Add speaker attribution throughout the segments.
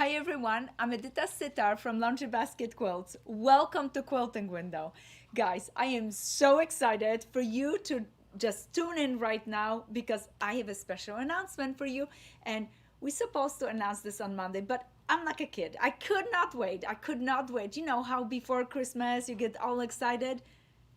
Speaker 1: Hi everyone, I'm Edyta Sitar from Laundry Basket Quilts. Welcome to Quilting Window. Guys, I am so excited for you to just tune in right now because I have a special announcement for you, and we're supposed to announce this on Monday, but I'm like a kid. I could not wait. I could not wait. You know how before Christmas you get all excited?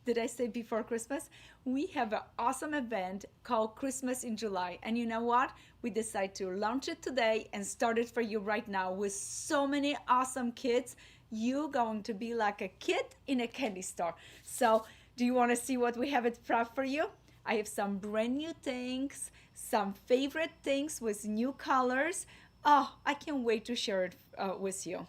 Speaker 1: Did I say before Christmas? We have an awesome event called Christmas in July. And you know what? We decided to launch it today and start it for you right now with so many awesome kids. You're going to be like a kid in a candy store. So, do you want to see what we have it prepped for you? I have some brand new things, some favorite things with new colors. Oh, I can't wait to share it with you.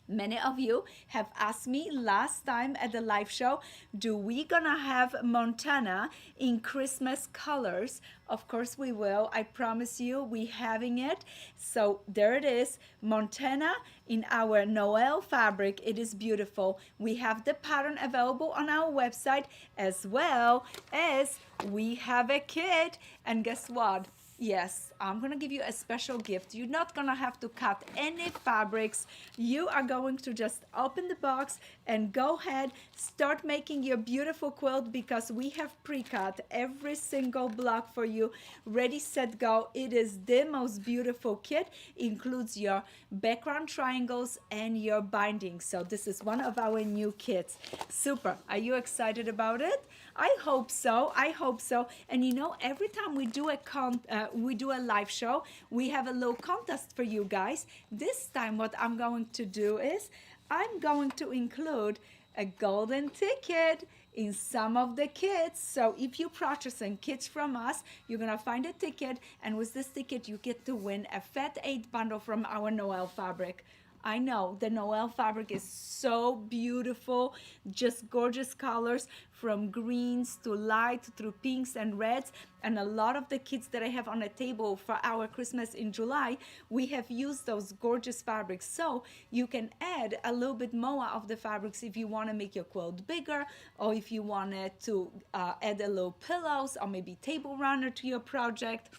Speaker 1: Many of you have asked me last time at the live show, do we gonna have Montana in Christmas colors? Of course we will. I promise you we having it. So there it is, Montana in our Noel fabric. It is beautiful. We have the pattern available on our website as well as we have a kit. And guess what? Yes, I'm gonna give you a special gift. You're not gonna have to cut any fabrics. You are going to just open the box and go ahead, start making your beautiful quilt because we have pre-cut every single block for you. Ready, set, go. It is the most beautiful kit. Includes your background triangles and your binding. So this is one of our new kits. Super. Are you excited about it? I hope so. I hope so. And you know, every time we do a live show, we have a little contest for you guys. This time, what I'm going to do is I'm going to include a golden ticket in some of the kits. So if you're purchasing kits from us, you're gonna find a ticket, and with this ticket, you get to win a Fat 8 bundle from our Noel fabric. I know the Noel fabric is so beautiful, just gorgeous colors from greens to light through pinks and reds. And a lot of the kits that I have on the table for our Christmas in July, we have used those gorgeous fabrics. So you can add a little bit more of the fabrics if you want to make your quilt bigger, or if you wanted to add a little pillows or maybe table runner to your project.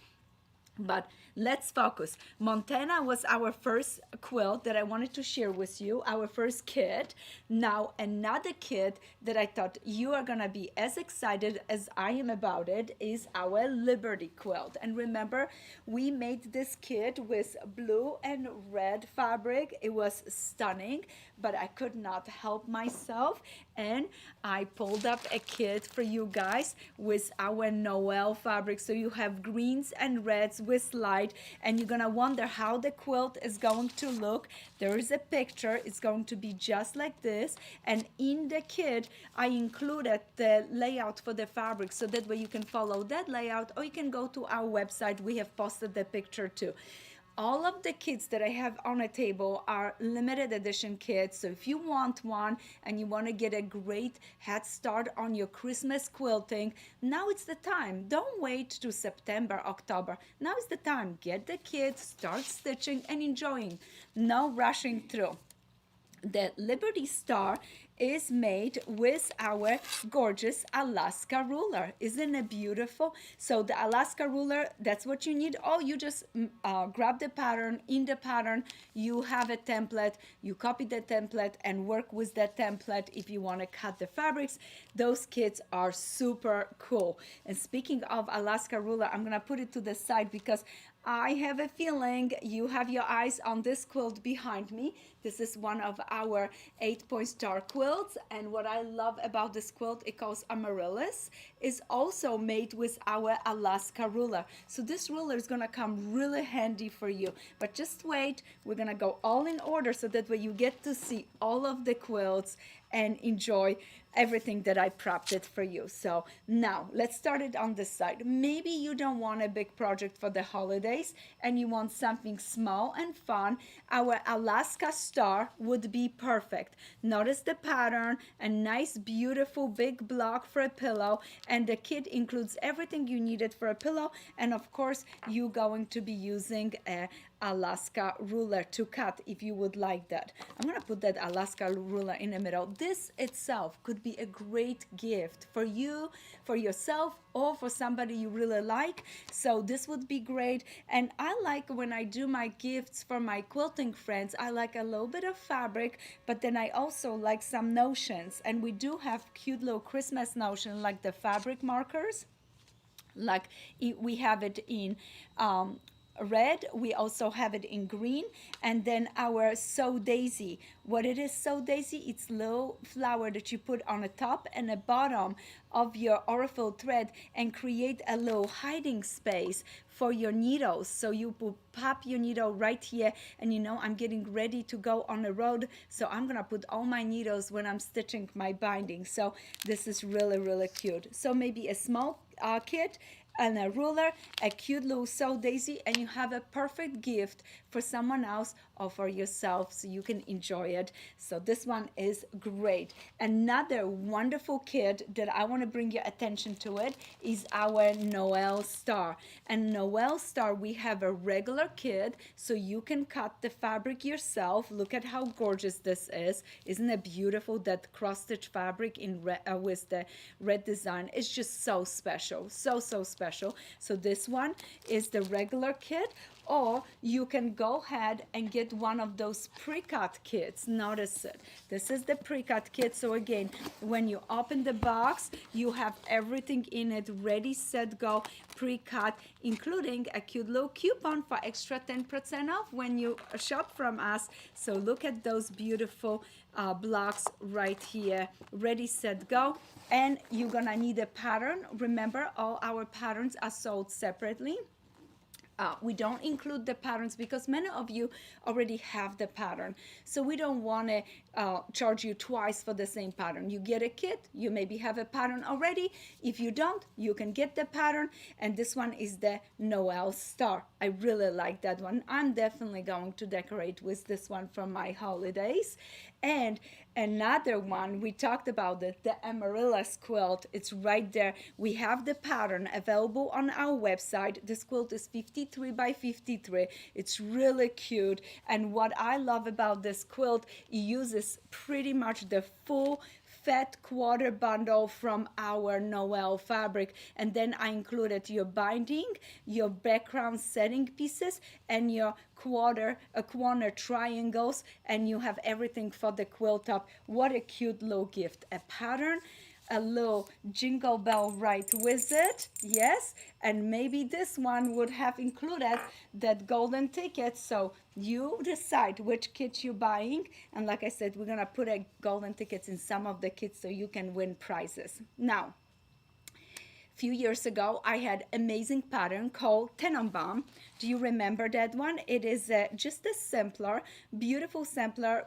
Speaker 1: But let's focus. Montana was our first quilt that I wanted to share with you, our first kit. Now, another kit that I thought you are gonna be as excited as I am about it is our Liberty quilt. And remember, we made this kit with blue and red fabric. It was stunning, but I could not help myself. And I pulled up a kit for you guys with our Noel fabric. So you have greens and reds with light, and you're gonna wonder how the quilt is going to look. There is a picture. It's going to be just like this, and in the kit I included the layout for the fabric, so that way you can follow that layout, or you can go to our website. We have posted the picture too. All of the kits that I have on a table are limited edition kits. So if you want one and you want to get a great head start on your Christmas quilting, now it's the time. Don't wait to September, October. Now is the time. Get the kit, start stitching and enjoying. No rushing through. The Liberty Star is made with our gorgeous Alaska ruler. Isn't it beautiful? So the Alaska ruler, that's what you need. Oh, you just grab the pattern. In the pattern, you have a template. You copy the template and work with that template if you want to cut the fabrics. Those kits are super cool. And speaking of Alaska ruler, I'm going to put it to the side because I have a feeling you have your eyes on this quilt behind me. This is one of our 8-point star quilts, and what I love about this quilt, it calls Amaryllis, is also made with our Alaska ruler. So this ruler is gonna come really handy for you. But just wait, we're gonna go all in order so that way you get to see all of the quilts and enjoy everything that I prepped it for you. So now let's start it on this side. Maybe you don't want a big project for the holidays and you want something small and fun. Our Alaska star would be perfect. Notice the pattern, a nice beautiful big block for a pillow, and the kit includes everything you needed for a pillow. And of course you're going to be using a Alaska ruler to cut if you would like that. I'm gonna put that Alaska ruler in the middle. This itself could would be a great gift for you, for yourself, or for somebody you really like. So this would be great. And I like when I do my gifts for my quilting friends, I like a little bit of fabric, but then I also like some notions. And we do have cute little Christmas notion like the fabric markers. Like we have it in red, we also have it in green, and then our sow daisy. What it is, sow daisy, it's little flower that you put on the top and the bottom of your aurifil thread and create a little hiding space for your needles. So you will pop your needle right here, and you know I'm getting ready to go on the road, so I'm gonna put all my needles when I'm stitching my binding. So this is really, really cute. So maybe a small kit and a ruler, a cute little sow daisy, and you have a perfect gift for someone else or for yourself, so you can enjoy it. So this one is great. Another wonderful kit that I want to bring your attention to it is our Noel Star. And Noel Star, we have a regular kit, so you can cut the fabric yourself. Look at how gorgeous this is. Isn't it beautiful? That cross-stitch fabric in with the red design. It's just so special, so special. So this one is the regular kit, or you can go ahead and get one of those pre-cut kits. Notice it. This is the pre-cut kit. So again, when you open the box, you have everything in it ready, set, go, pre-cut, including a cute little coupon for extra 10% off when you shop from us. So look at those beautiful blocks right here, ready, set, go. And you're gonna need a pattern. Remember, all our patterns are sold separately. We don't include the patterns because many of you already have the pattern. So we don't want to charge you twice for the same pattern. You get a kit, you maybe have a pattern already. If you don't, you can get the pattern. And this one is the Noel Star. I really like that one. I'm definitely going to decorate with this one from my holidays. And another one, we talked about it, the Amaryllis quilt. It's right there. We have the pattern available on our website. This quilt is 53 by 53. It's really cute. And what I love about this quilt, it uses pretty much the full fat quarter bundle from our Noel fabric, and then I included your binding, your background setting pieces, and your corner triangles, and you have everything for the quilt top. What a cute little gift. A pattern, a little jingle bell right with it, yes, and maybe this one would have included that golden ticket. So you decide which kit you're buying, and like I said, we're gonna put a golden tickets in some of the kits so you can win prizes. Now, few years ago, I had amazing pattern called Tannenbaum. Do you remember that one? It is just a sampler, beautiful sampler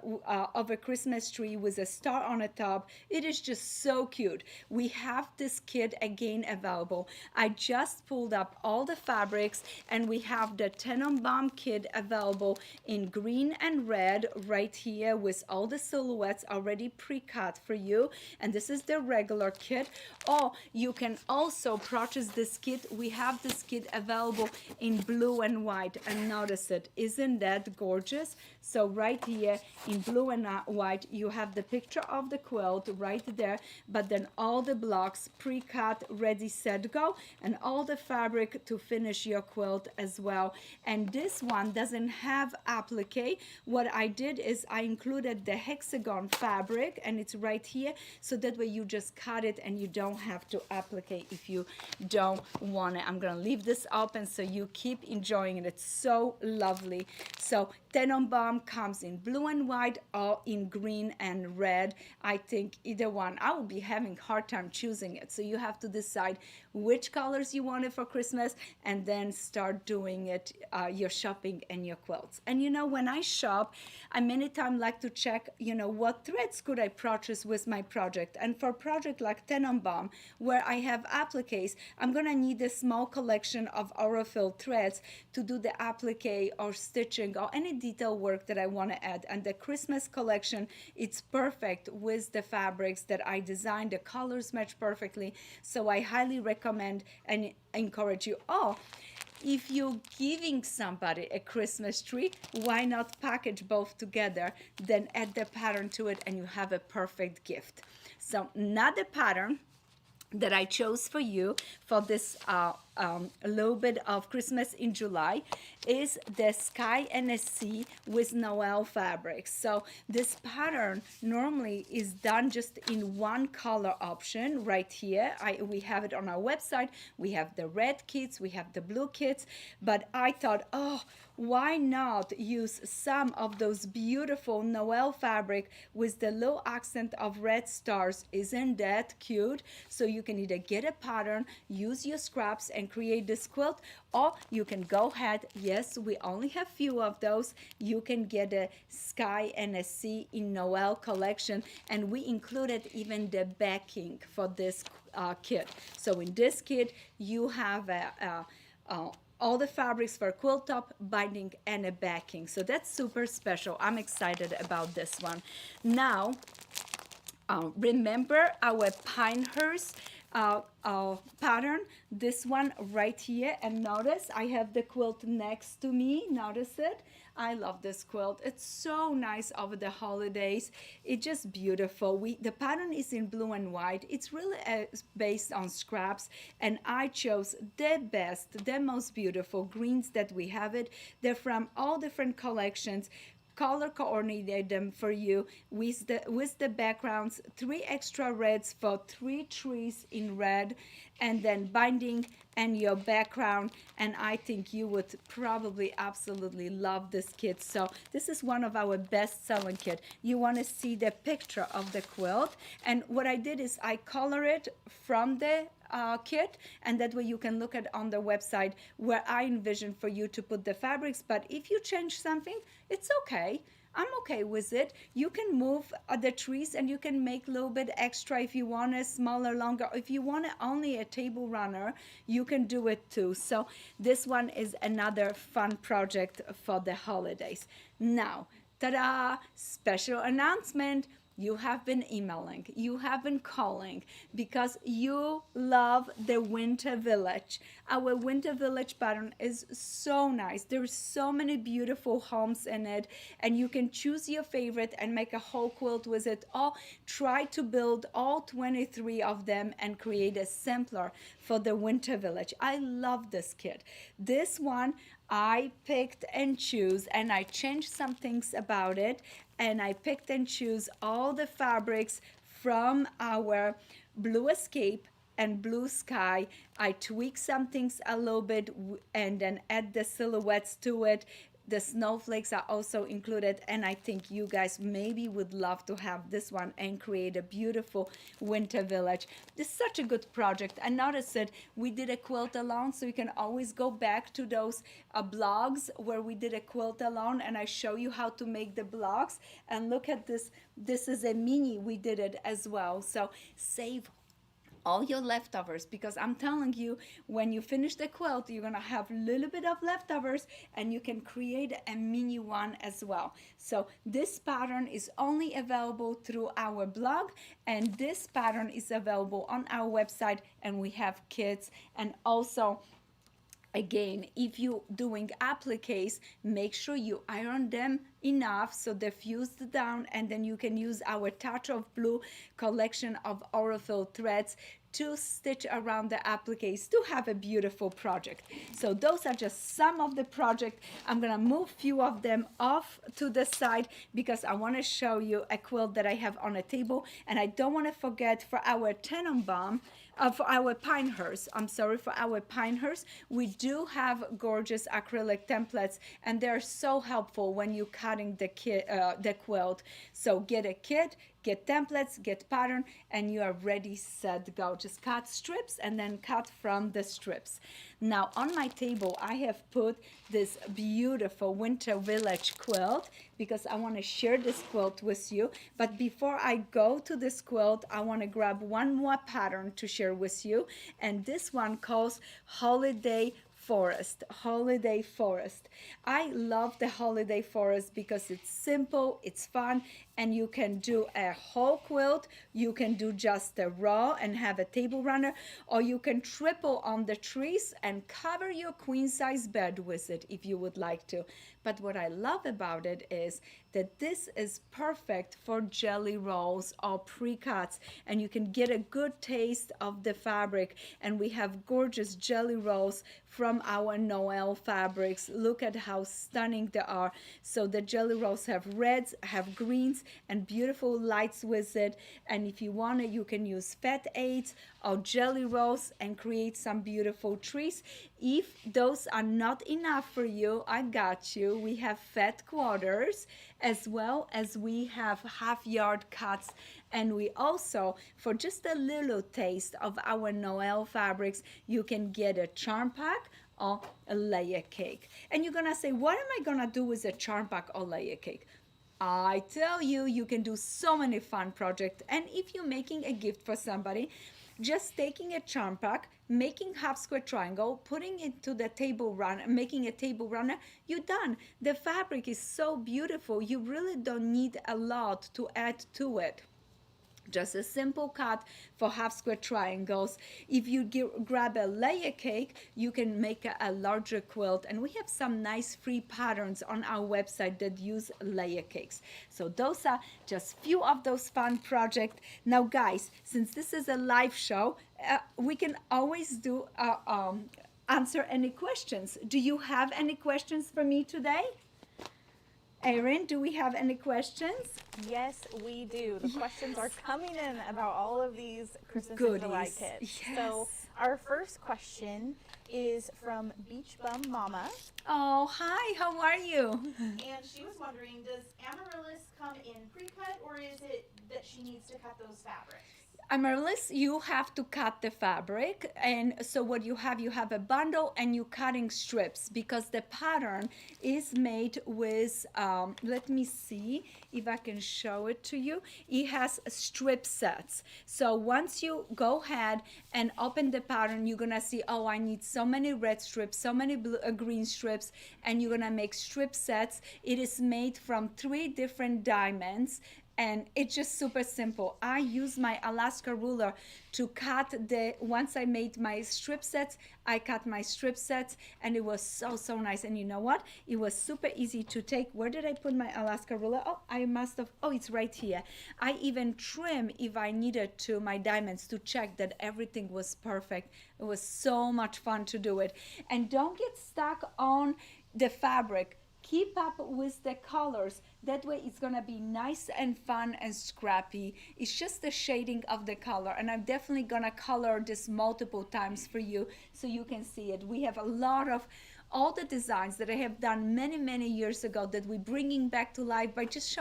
Speaker 1: of a Christmas tree with a star on the top. It is just so cute. We have this kit again available. I just pulled up all the fabrics, and we have the Tannenbaum kit available in green and red right here with all the silhouettes already pre-cut for you. And this is the regular kit. Or you can also purchase this kit. We have this kit available in blue and white, and notice it. Isn't that gorgeous? So right here in blue and white, you have the picture of the quilt right there, but then all the blocks pre-cut, ready, set, go, and all the fabric to finish your quilt as well. And this one doesn't have applique. What I did is I included the hexagon fabric, and it's right here, so that way you just cut it and you don't have to applique if you don't want it. I'm gonna leave this open so you keep enjoying it. It's so lovely. So Tannenbaum comes in blue and white or in green and red. I think either one. I will be having hard time choosing it. So you have to decide which colors you want it for Christmas, and then start doing it, your shopping and your quilts. And you know, when I shop, I many times like to check, you know, what threads could I purchase with my project. And for a project like Tannenbaum, where I have appliques, I'm gonna need a small collection of aurifil threads to do the applique or stitching or any detail work that I want to add. And the Christmas collection, it's perfect with the fabrics that I designed. The colors match perfectly. So I highly recommend and encourage you all. if you're giving somebody a Christmas tree, why not package both together, then add the pattern to it, and you have a perfect gift. So another pattern that I chose for you for this a little bit of Christmas in July is the Sky and a Sea with Noel fabrics. So this pattern normally is done just in one color option right here. We have it on our website. We have the red kits, we have the blue kits, but I thought, oh, why not use some of those beautiful Noel fabric with the low accent of red stars? Isn't that cute? So you can either get a pattern, use your scraps and create this quilt, or you can go ahead, yes, we only have few of those, you can get a Sky and a Sea in Noel collection, and we included even the backing for this kit. So in this kit you have all the fabrics for quilt top, binding, and a backing. So that's super special. I'm excited about this one. Now, remember our Pinehurst pattern, this one right here, and notice I have the quilt next to me. Notice it. I love this quilt. It's so nice over the holidays. It's just beautiful. The pattern is in blue and white. It's really based on scraps, and I chose the best, the most beautiful greens that we have it. They're from all different collections. Color coordinated them for you with the backgrounds, 3 extra reds for 3 trees in red, and then binding and your background. And I think you would probably absolutely love this kit. So this is one of our best selling kit. You want to see the picture of the quilt, and what I did is I color it from the kit, and that way you can look at on the website where I envision for you to put the fabrics. But if you change something, it's okay. I'm okay with it. You can move the trees, and you can make a little bit extra if you want a smaller, longer. If you want only a table runner, you can do it too. So this one is another fun project for the holidays. Now, ta-da! Special announcement. You have been emailing, you have been calling because you love the Winter Village. Our Winter Village pattern is so nice. There's so many beautiful homes in it, and you can choose your favorite and make a whole quilt with it, or try to build all 23 of them and create a sampler for the Winter Village. I love this kit. This one I picked and choose, and I changed some things about it, and I picked and choose all the fabrics from our Blue Escape and Blue Sky. I tweak some things a little bit and then add the silhouettes to it. The snowflakes are also included, and I think you guys maybe would love to have this one and create a beautiful winter village. This is such a good project. I noticed that we did a quilt along, so you can always go back to those blogs where we did a quilt along, and I show you how to make the blocks. And look at this. This is a mini. We did it as well. So save all your leftovers, because I'm telling you, when you finish the quilt, you're gonna have a little bit of leftovers, and you can create a mini one as well. So this pattern is only available through our blog, and this pattern is available on our website, and we have kits. And also, again, if you're doing appliques, make sure you iron them enough so they're fused down, and then you can use our Touch of Blue collection of Aurifil threads to stitch around the appliques to have a beautiful project. So those are just some of the project. I'm gonna move few of them off to the side because I want to show you a quilt that I have on a table, and I don't want to forget for our Tannenbaum, for our Pinehurst, for our Pinehurst, we do have gorgeous acrylic templates, and they're so helpful when you're cutting the quilt. So get a kit, get templates, get pattern, and you are ready, set, go. Just cut strips and then cut from the strips. Now on my table, I have put this beautiful Winter Village quilt because I want to share this quilt with you. But before I go to this quilt, I want to grab one more pattern to share with you. And this one calls Holiday Forest. Holiday Forest. I love the Holiday Forest because it's simple, it's fun, and you can do a whole quilt. You can do just a raw and have a table runner, or you can triple on the trees and cover your queen size bed with it if you would like to. But what I love about it is that this is perfect for jelly rolls or pre-cuts, and you can get a good taste of the fabric. And we have gorgeous jelly rolls from our Noel fabrics. Look at how stunning they are. So the jelly rolls have reds, have greens, and beautiful lights with it. And if you want to, you can use fat 8s or jelly rolls and create some beautiful trees. If those are not enough for you, I got you. We have fat quarters, as well as we have half yard cuts. And we also, for just a little taste of our Noel fabrics, you can get a charm pack or a layer cake. And you're gonna say, what am I gonna do with a charm pack or layer cake? I tell you, you can do so many fun projects. And if you're making a gift for somebody, just taking a charm pack, making half square triangle, putting it to the table run, making a table runner, you're done. The fabric is so beautiful. You really don't need a lot to add to it. Just a simple cut for half square triangles. If you grab a layer cake, you can make a larger quilt. And we have some nice free patterns on our website that use layer cakes. So those are just few of those fun projects. Now guys, since this is a live show, we can always do answer any questions. Do you have any questions for me today? Erin, do we have any questions?
Speaker 2: Yes, we do. The questions are coming in about all of these Christmas
Speaker 1: Goodies.
Speaker 2: and July kits.
Speaker 1: Yes.
Speaker 2: So our first question is from Beach Bum Mama.
Speaker 1: Oh, hi, how are you?
Speaker 2: And she was wondering, does Amaryllis come in pre-cut, or is it that she needs to cut those fabrics?
Speaker 1: Amaryllis, you have to cut the fabric, and so what you have a bundle and you cutting strips, because the pattern is made with, let me see if I can show it to you. It has strip sets. So once you go ahead and open the pattern, you're gonna see, oh, I need so many red strips, so many blue, green strips, and you're gonna make strip sets. It is made from 3 different diamonds, and it's just super simple. I use my Alaska ruler to cut once I made my strip sets, I cut my strip sets, and it was so nice. And you know what? It was super easy to take. Where did I put my Alaska ruler? Oh, I must have, oh, it's right here. I even trim, if I needed to, my diamonds to check that everything was perfect. It was so much fun to do it. And don't get stuck on the fabric. Keep up with the colors. That way it's gonna be nice and fun and scrappy. It's just the shading of the color, and I'm definitely gonna color this multiple times for you so you can see it. We have a lot of all the designs that I have done many years ago that we're bringing back to life by just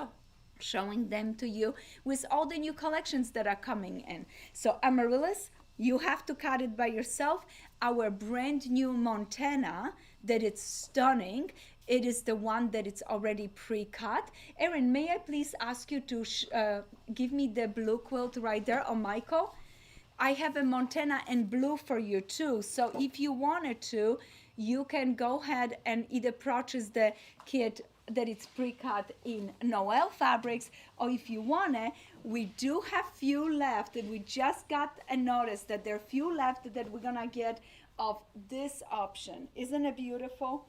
Speaker 1: showing them to you with all the new collections that are coming in. So Amaryllis, you have to cut it by yourself. Our brand new Montana, that it's stunning. It is the one that it's already pre-cut. Erin, may I please ask you to give me the blue quilt right there, or Michael? I have a Montana in blue for you too. So if you wanted to, you can go ahead and either purchase the kit that it's pre-cut in Noel fabrics, or if you wanna, we do have few left, and we just got a notice that there are few left that we're gonna get of this option. Isn't it beautiful?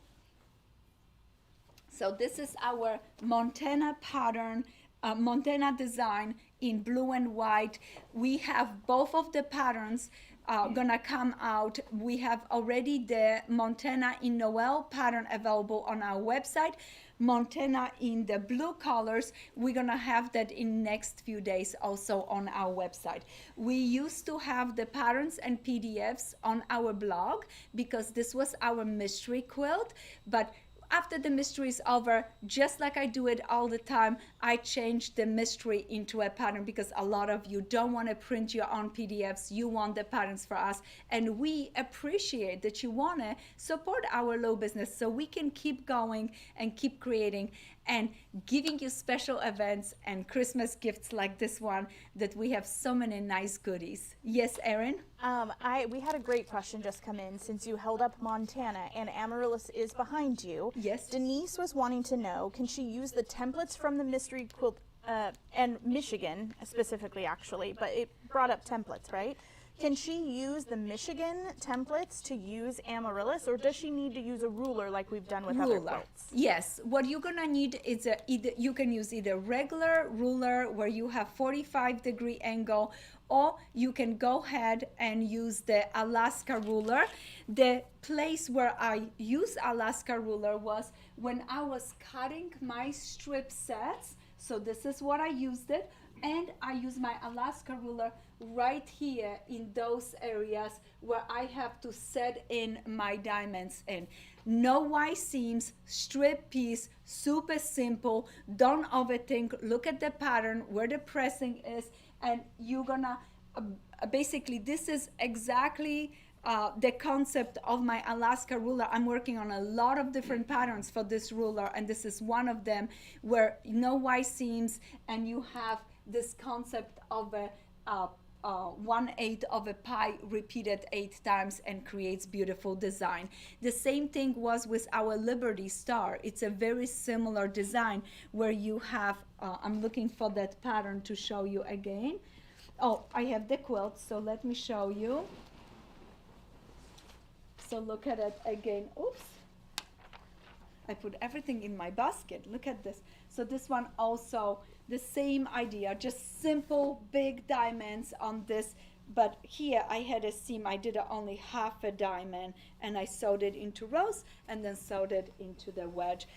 Speaker 1: So this is our Montana pattern, Montana design in blue and white. We have both of the patterns gonna come out. We have already the Montana in Noel pattern available on our website. Montana in the blue colors, we're gonna have that in next few days also on our website. We used to have the patterns and PDFs on our blog because this was our mystery quilt, but after the mystery is over, just like I do it all the time, I change the mystery into a pattern because a lot of you don't want to print your own PDFs. You want the patterns for us. And we appreciate that you want to support our low business so we can keep going and keep creating and giving you special events and Christmas gifts like this one that we have so many nice goodies. Yes, Erin?
Speaker 2: We had a great question just come in since you held up Montana and Amaryllis is behind you.
Speaker 1: Yes.
Speaker 2: Denise was wanting to know, can she use the templates from the mystery quilt
Speaker 3: and Michigan specifically, actually, but it brought up templates, right? Can she use the Michigan templates to use Amaryllis, or does she need to use a ruler like we've done with other
Speaker 1: Ruler.
Speaker 3: quilts?
Speaker 1: Yes, what you're gonna need is you can use either regular ruler where you have 45-degree angle, or you can go ahead and use the Alaska ruler. The place where I use Alaska ruler was when I was cutting my strip sets. So this is what I used it, and I use my Alaska ruler right here in those areas where I have to set in my diamonds in. No white seams, strip piece, super simple, don't overthink, look at the pattern, where the pressing is, and you're gonna, basically this is exactly the concept of my Alaska ruler. I'm working on a lot of different patterns for this ruler, and this is one of them where no white seams, and you have this concept of a 1/8 of a pie repeated 8 times and creates beautiful design. The same thing was with our Liberty Star. It's a very similar design where you have, I'm looking for that pattern to show you again. Oh, I have the quilt, so let me show you. So look at it again. Oops. I put everything in my basket. Look at this. So this one also, the same idea, just simple big diamonds on this. But here I had a seam. I did only half a diamond, and I sewed it into rows and then sewed it into the wedge.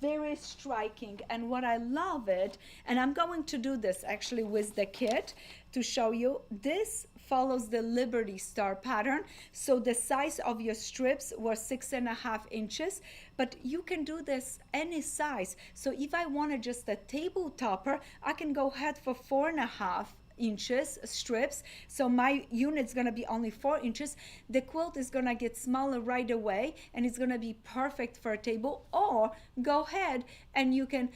Speaker 1: Very striking, and what I love it, and I'm going to do this actually with the kit to show you. This follows the Liberty Star pattern, so the size of your strips were 6.5 inches, but you can do this any size. So if I wanted just a table topper, I can go ahead for 4.5 inches strips, so my unit's gonna be only 4 inches. The quilt is gonna get smaller right away, and it's gonna be perfect for a table. Or go ahead and you can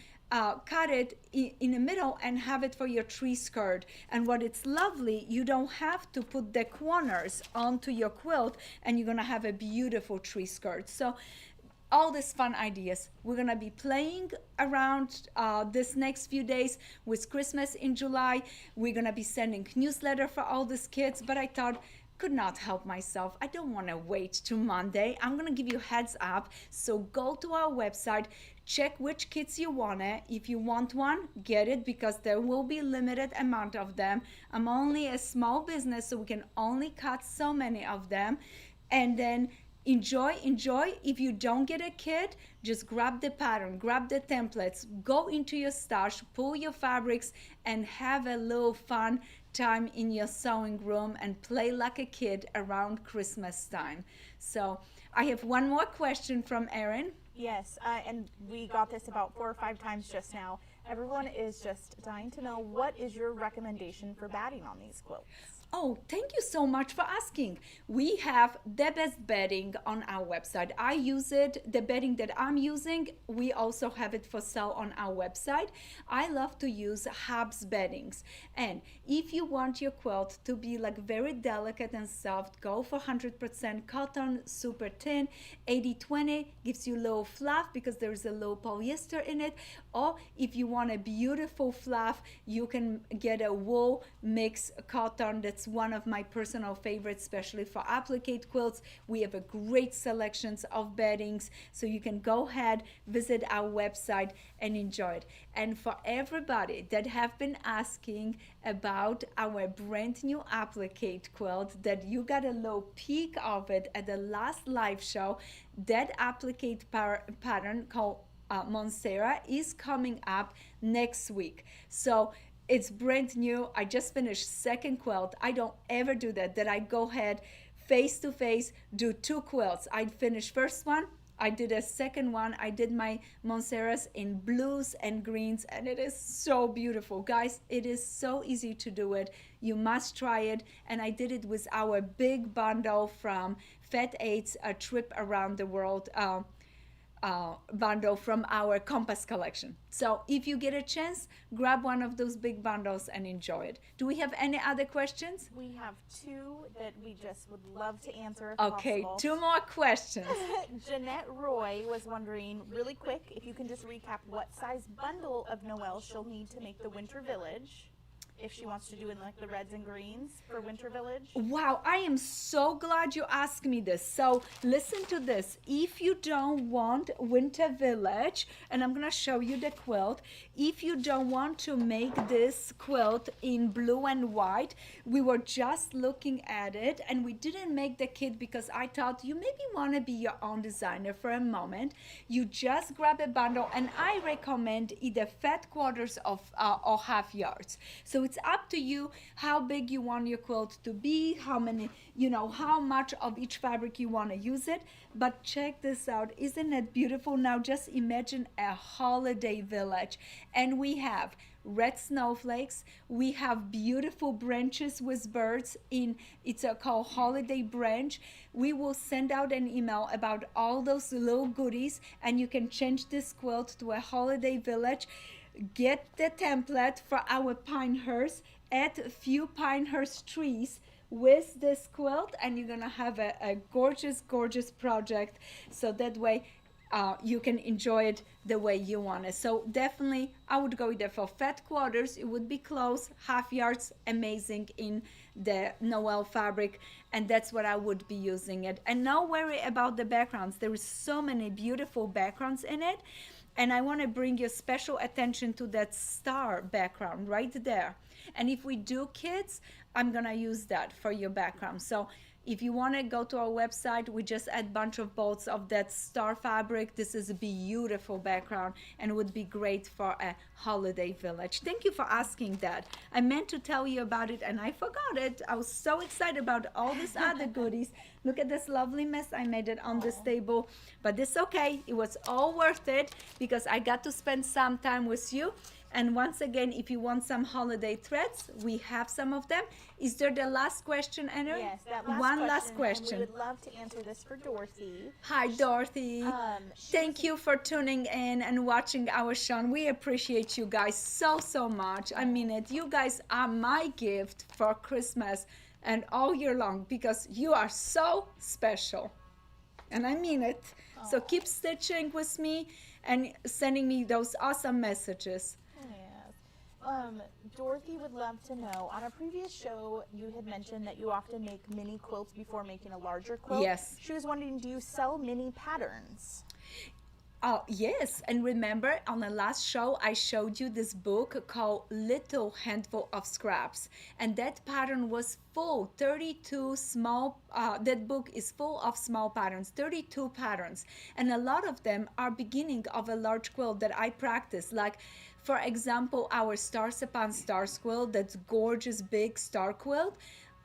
Speaker 1: cut it in the middle and have it for your tree skirt. And what it's lovely, you don't have to put the corners onto your quilt, and you're gonna have a beautiful tree skirt. So all these fun ideas. We're gonna be playing around this next few days with Christmas in July. We're gonna be sending newsletter for all these kids, but I thought, could not help myself. I don't wanna wait till Monday. I'm gonna give you heads up. So go to our website, check which kits you want it. If you want one, get it, because there will be limited amount of them. I'm only a small business, so we can only cut so many of them. And then enjoy. If you don't get a kit, just grab the pattern, grab the templates, go into your stash, pull your fabrics, and have a little fun time in your sewing room and play like a kid around Christmas time. So I have one more question from Erin.
Speaker 3: Yes, and we got this about 4 or 5 times just now. Everyone is just dying to know, what is your recommendation for batting on these quilts?
Speaker 1: Oh, thank you so much for asking. We have the best bedding on our website. I use it, the bedding that I'm using, we also have it for sale on our website. I love to use Hubs beddings. And if you want your quilt to be like very delicate and soft, go for 100% cotton, super thin. 80-20 gives you low fluff because there is a low polyester in it. Or if you want a beautiful fluff, you can get a wool mix cotton. That's one of my personal favorites, especially for applique quilts. We have a great selections of beddings, so you can go ahead, visit our website and enjoy it. And for everybody that have been asking about our brand new applique quilt, that you got a little peek of it at the last live show, that applique pattern called Monserra is coming up next week. So it's brand new. I just finished second quilt. I don't ever do that I go ahead face to face, do 2 quilts. I finished first one, I did a second one. I did my Monserras in blues and greens, and it is so beautiful. Guys, it is so easy to do it. You must try it. And I did it with our big bundle from Fat Eight's A Trip Around the World bundle from our compass collection. So if you get a chance, grab one of those big bundles and enjoy it. Do we have any other questions?
Speaker 3: We have two that we just would love to answer if
Speaker 1: Okay,
Speaker 3: possible.
Speaker 1: 2 more questions.
Speaker 3: Jeanette Roy was wondering, really quick, if you can just recap what size bundle of Noel she'll need to make the Winter Village, if she wants to do in like the reds and greens for Winter Village.
Speaker 1: Wow, I am so glad you asked me this. So listen to this. If you don't want Winter Village, and I'm gonna show you the quilt, if you don't want to make this quilt in blue and white, we were just looking at it and we didn't make the kit because I thought you maybe want to be your own designer for a moment. You just grab a bundle, and I recommend either fat quarters of or half yards. So it's up to you how big you want your quilt to be, how many, how much of each fabric you want to use it. But check this out. Isn't it beautiful? Now just imagine a holiday village. And we have red snowflakes. We have beautiful branches with birds in, it's called holiday branch. We will send out an email about all those little goodies, and you can change this quilt to a holiday village. Get the template for our Pinehurst, add a few Pinehurst trees with this quilt, and you're gonna have a gorgeous, gorgeous project. So that way you can enjoy it the way you want it. So definitely I would go either for fat quarters, it would be close, half yards, amazing in the Noel fabric, and that's what I would be using it. And no worry about the backgrounds. There is so many beautiful backgrounds in it. And I want to bring your special attention to that star background right there. And if we do kids, I'm going to use that for your background. So if you want to go to our website, we just add a bunch of bolts of that star fabric. This is a beautiful background and would be great for a holiday village. Thank you for asking that. I meant to tell you about it and I forgot it. I was so excited about all these other goodies. Look at this lovely mess I made it on this table. But it's okay. It was all worth it because I got to spend some time with you. And once again, if you want some holiday threads, we have some of them. Is there the last question, Anna?
Speaker 3: Yes, that
Speaker 1: last question.
Speaker 3: And we would love to answer this for Dorothy.
Speaker 1: Hi, Dorothy. Thank you for tuning in and watching our show. We appreciate you guys so, so much. I mean it. You guys are my gift for Christmas and all year long because you are so special. And I mean it. So keep stitching with me and sending me those awesome messages.
Speaker 3: Dorothy would love to know, on a previous show, you had mentioned that you often make mini quilts before making a larger quilt.
Speaker 1: Yes.
Speaker 3: She was wondering, do you sell mini patterns?
Speaker 1: Yes, and remember on the last show I showed you this book called Little Handful of Scraps, and that pattern was full, 32 small, that book is full of small patterns, 32 patterns, and a lot of them are beginning of a large quilt that I practice, like for example our Stars Upon Stars quilt, that's gorgeous big star quilt.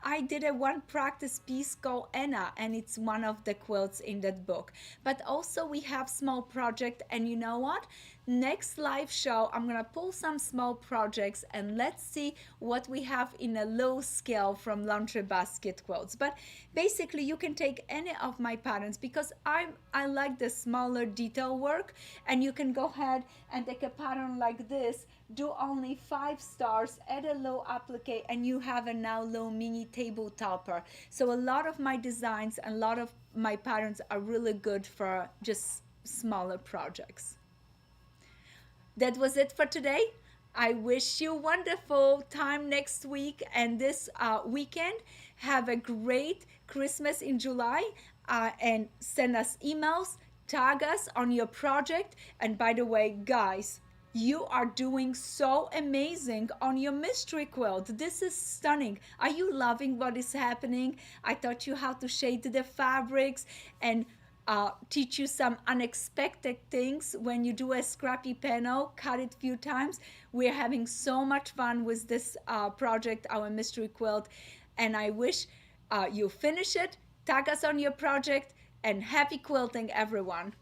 Speaker 1: I did a one practice piece called Anna, and it's one of the quilts in that book. But also we have small project, and you know what? Next live show, I'm gonna pull some small projects and let's see what we have in a low scale from Laundry Basket Quilts. But basically you can take any of my patterns because I like the smaller detail work, and you can go ahead and take a pattern like this, do only 5 stars, add a low applique, and you have a now low mini table topper. So a lot of my designs and a lot of my patterns are really good for just smaller projects. That was it for today. I wish you wonderful time next week and this weekend. Have a great Christmas in July, and send us emails, tag us on your project. And by the way, guys, you are doing so amazing on your mystery quilt. This is stunning. Are you loving what is happening? I taught you how to shade the fabrics and teach you some unexpected things when you do a scrappy panel, cut it a few times. We're having so much fun with this project, our mystery quilt, and I wish you finish it, tag us on your project, and happy quilting, everyone.